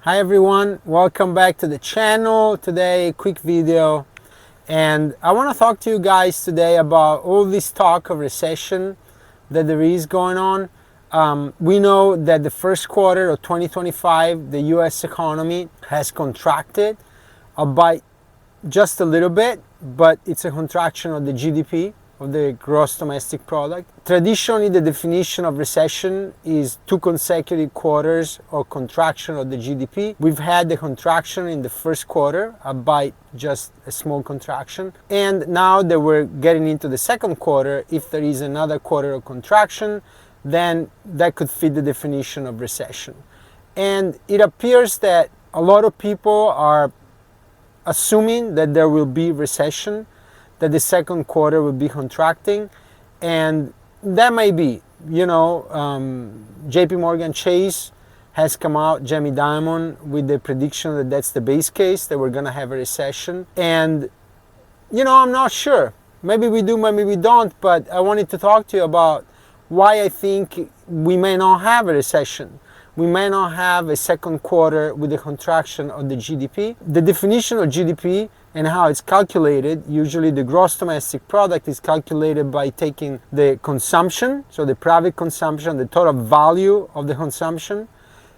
Hi everyone, welcome back to the channel. Today a quick video, and I want to talk to you guys today about all this talk of recession that there is going on. We know that the first quarter of 2025 the US economy has contracted by just a little bit, but it's a contraction of the GDP, of the gross domestic product. Traditionally, the definition of recession is 2 consecutive quarters of contraction of the GDP. We've had the contraction in the first quarter, by just a small contraction. And now that we're getting into the second quarter, if there is another quarter of contraction, then that could fit the definition of recession. And it appears that a lot of people are assuming that there will be recession, that the second quarter will be contracting, and that may be, JP Morgan Chase has come out, Jamie Dimon, with the prediction that that's the base case, that we're going to have a recession. And I'm not sure, maybe we do, maybe we don't, but I wanted to talk to you about why I think we may not have a recession. We may not have a second quarter with a contraction of the GDP. The definition of GDP and how it's calculated, usually the gross domestic product is calculated by taking the consumption, so the private consumption, the total value of the consumption,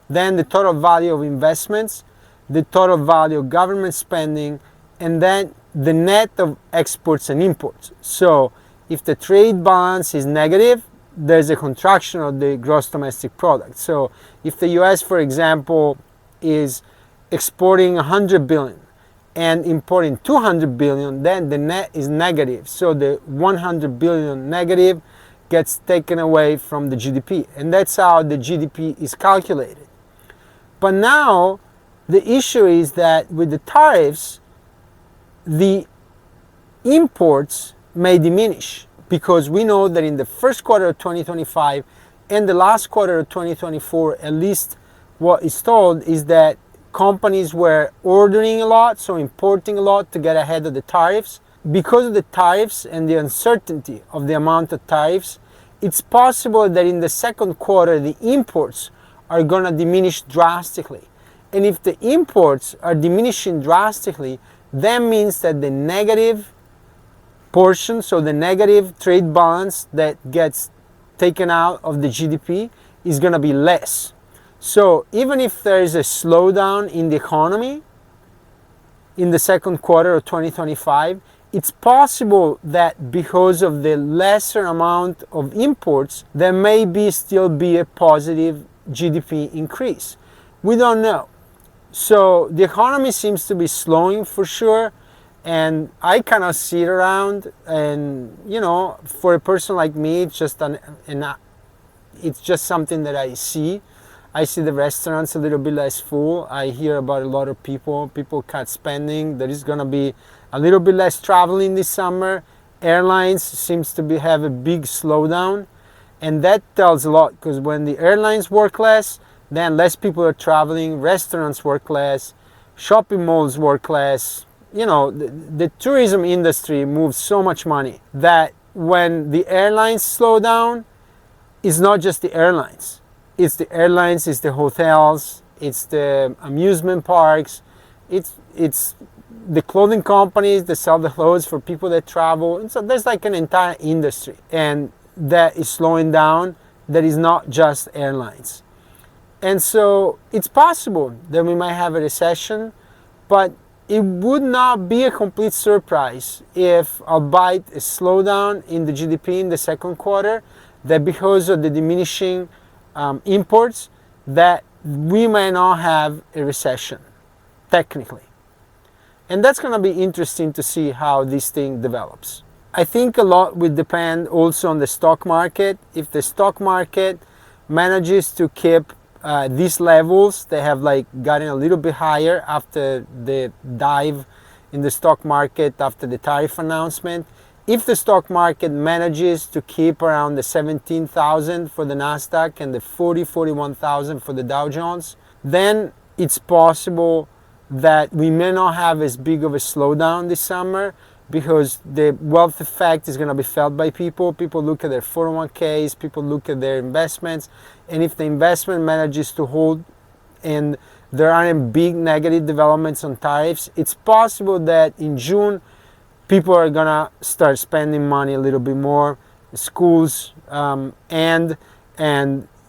then the total value of investments, the total value of government spending, and then the net of exports and imports. So if the trade balance is negative, there's a contraction of the gross domestic product. So if the US, for example, is exporting 100 billion and importing 200 billion, then the net is negative. So the 100 billion negative gets taken away from the GDP. And that's how the GDP is calculated. But now the issue is that with the tariffs, the imports may diminish, because we know that in the first quarter of 2025 and the last quarter of 2024, at least what is told is that companies were ordering a lot, so importing a lot to get ahead of the tariffs. Because of the tariffs and the uncertainty of the amount of tariffs, it's possible that in the second quarter the imports are going to diminish drastically. And if the imports are diminishing drastically, that means that the negative portion, so the negative trade balance that gets taken out of the GDP, is going to be less. So even if there is a slowdown in the economy in the second quarter of 2025, it's possible that because of the lesser amount of imports, there may still be a positive GDP increase. We don't know. So the economy seems to be slowing for sure. And I kind of sit around, and for a person like me, it's just it's just something that I see. I see the restaurants a little bit less full. I hear about a lot of people cut spending. There is going to be a little bit less traveling this summer. Airlines seems to have a big slowdown, and that tells a lot, because when the airlines work less, then less people are traveling. Restaurants work less. Shopping malls work less. The tourism industry moves so much money that when the airlines slow down, it's not just the airlines. It's the airlines, it's the hotels, it's the amusement parks, it's the clothing companies that sell the clothes for people that travel. And so there's like an entire industry, and that is slowing down. That is not just airlines. And so it's possible that we might have a recession, but it would not be a complete surprise if, albeit a slowdown in the GDP in the second quarter, that because of the diminishing imports, that we may not have a recession, technically. And that's going to be interesting to see how this thing develops. I think a lot will depend also on the stock market. If the stock market manages to keep these levels, they have gotten a little bit higher after the dive in the stock market after the tariff announcement. If the stock market manages to keep around the 17,000 for the Nasdaq and the 41,000 for the Dow Jones, then it's possible that we may not have as big of a slowdown this summer, because the wealth effect is going to be felt by people. People look at their 401ks, people look at their investments, and if the investment manages to hold and there aren't big negative developments on tariffs, it's possible that in June people are gonna start spending money a little bit more. Schools and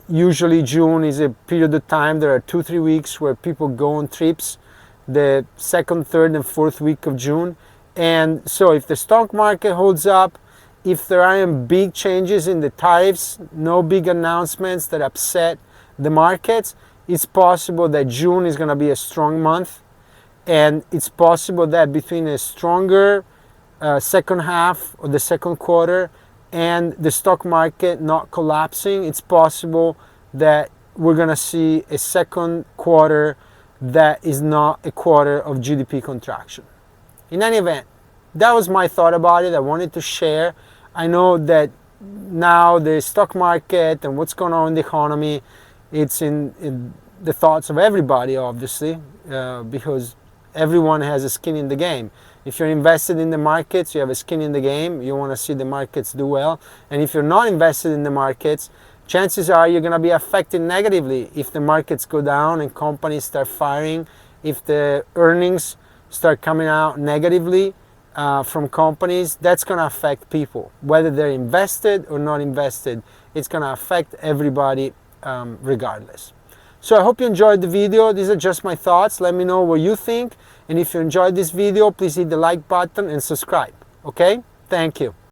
usually June is a period of time. There are 2-3 weeks where people go on trips, the second, third, and fourth week of June. And so if the stock market holds up, if there aren't big changes in the tariffs, no big announcements that upset the markets, it's possible that June is going to be a strong month. And it's possible that between a stronger second half of the second quarter and the stock market not collapsing, it's possible that we're going to see a second quarter that is not a quarter of GDP contraction. In any event, that was my thought about it. I wanted to share. I know that now the stock market and what's going on in the economy, it's in the thoughts of everybody, obviously, because everyone has a skin in the game. If you're invested in the markets, you have a skin in the game. You want to see the markets do well. And if you're not invested in the markets, chances are you're going to be affected negatively if the markets go down and companies start firing, if the earnings start coming out negatively from companies. That's going to affect people. Whether they're invested or not invested, it's going to affect everybody regardless. So I hope you enjoyed the video. These are just my thoughts. Let me know what you think. And if you enjoyed this video, please hit the like button and subscribe. Okay? Thank you.